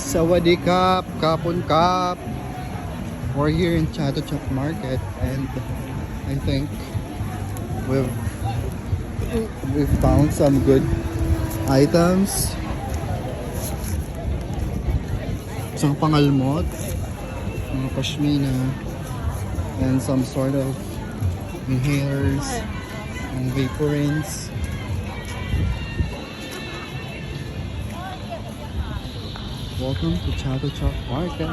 Sawadee Kap, Kapon Kap. We're here in Chatuchak Market and I think we've found some good items. Isang pangalmot, mga pashmina, and some sort of inhalers and vaporins. Welcome to Chatuchak Market.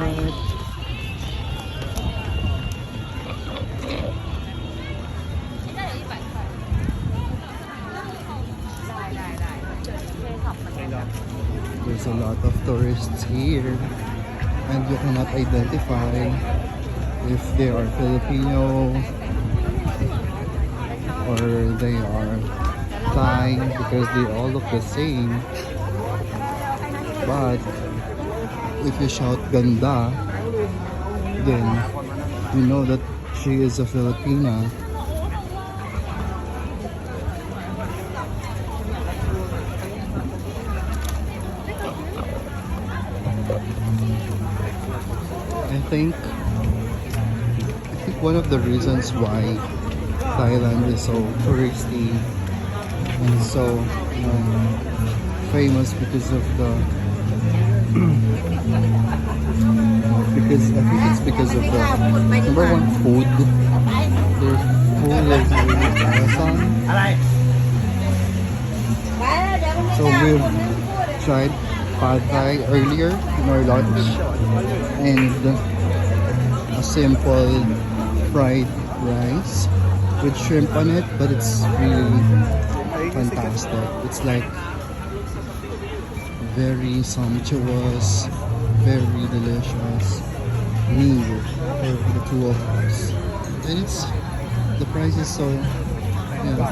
There's a lot of tourists here and you cannot identify if they are Filipino or they are Thai because they all look the same. But if you shout Ganda, then you know that she is a Filipina. I think one of the reasons why Thailand is so touristy and so famous because of the because I think it's because of the number one food. Their food is really awesome. So we've tried Pad Thai earlier in our lunch and a simple fried rice with shrimp on it, but it's really fantastic. It's like very sumptuous, very delicious meal for the two of us. And it's the price is so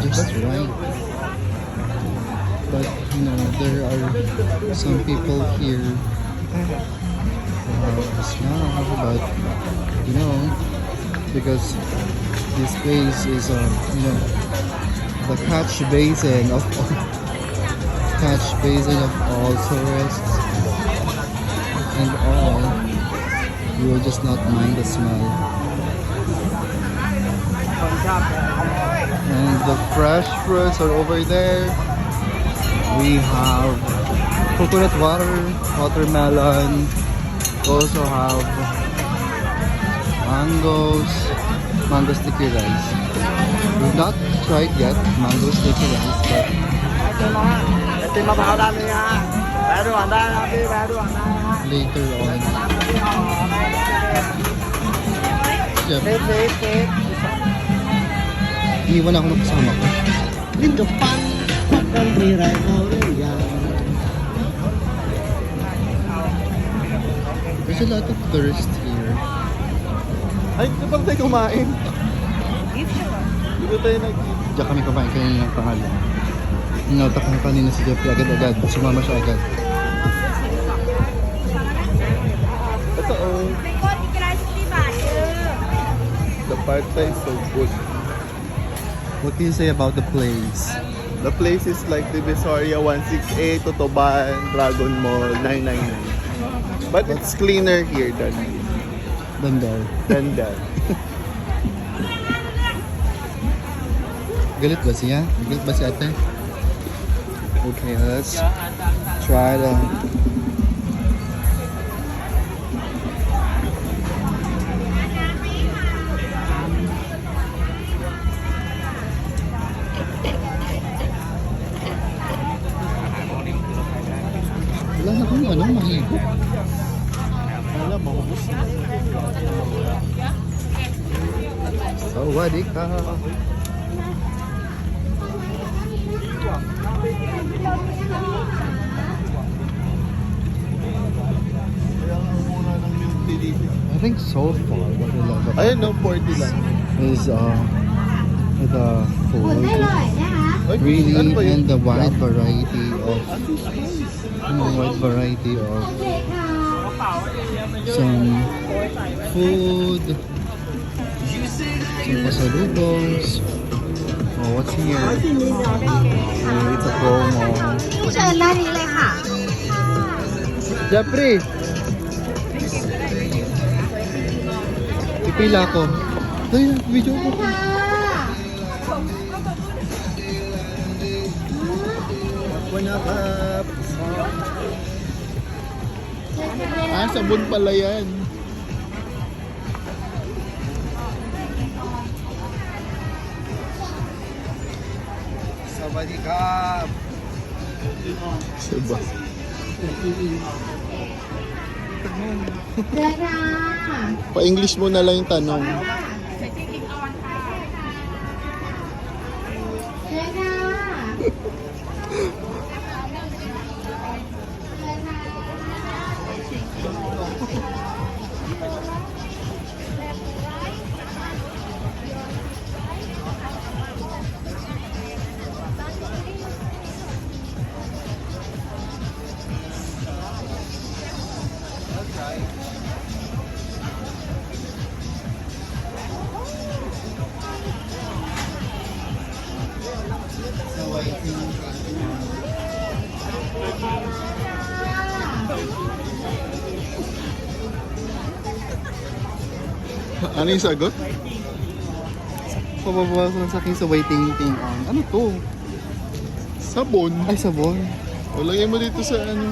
just right. But there are some people here snob, but because this place is the catch basin of all tourists and all, you will just not mind the smell. And the fresh fruits are over there. We have coconut water, watermelon. We also have mango sticky rice. We've not tried yet mango sticky rice, but later on. Iwan ako ng kasama ko. There's a lot of tourists here. Ay, ito pang tayo kumain. Dito tayo Diyan kami kumain kanina ng pangalan. Ninotak na kanina si Jeffrey agad-agad. Sumama siya agad. Ito the pad thai is so good. What can you say about the place? The place is like the Divisoria 168, Totoban, Dragon Mall, 999. But it's cleaner here than there. there. Galit ba siya? Galit ba si ate? Okay, let's try the wala na kung mahigop. Alam mo, Sawadee Kap. I think so far what I love about ayun no, 40 lang. is the food really and the wide variety of some food, some pasalubos. Oh, what's here? Oh, it's a promo. Jeffrey, Pila ko. Ay, video ko. Wanakap. Sabon pala yan. Sawadikap. Diba? Pa-English mo na lang yung tanong. Ano yung sagot? Pababa ko lang sa akin sa waiting thing on. Ano to? Sabon. Ay, sabon. O, lagay mo dito sa ano.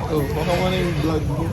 Oh, baka mo na yung vlog mo.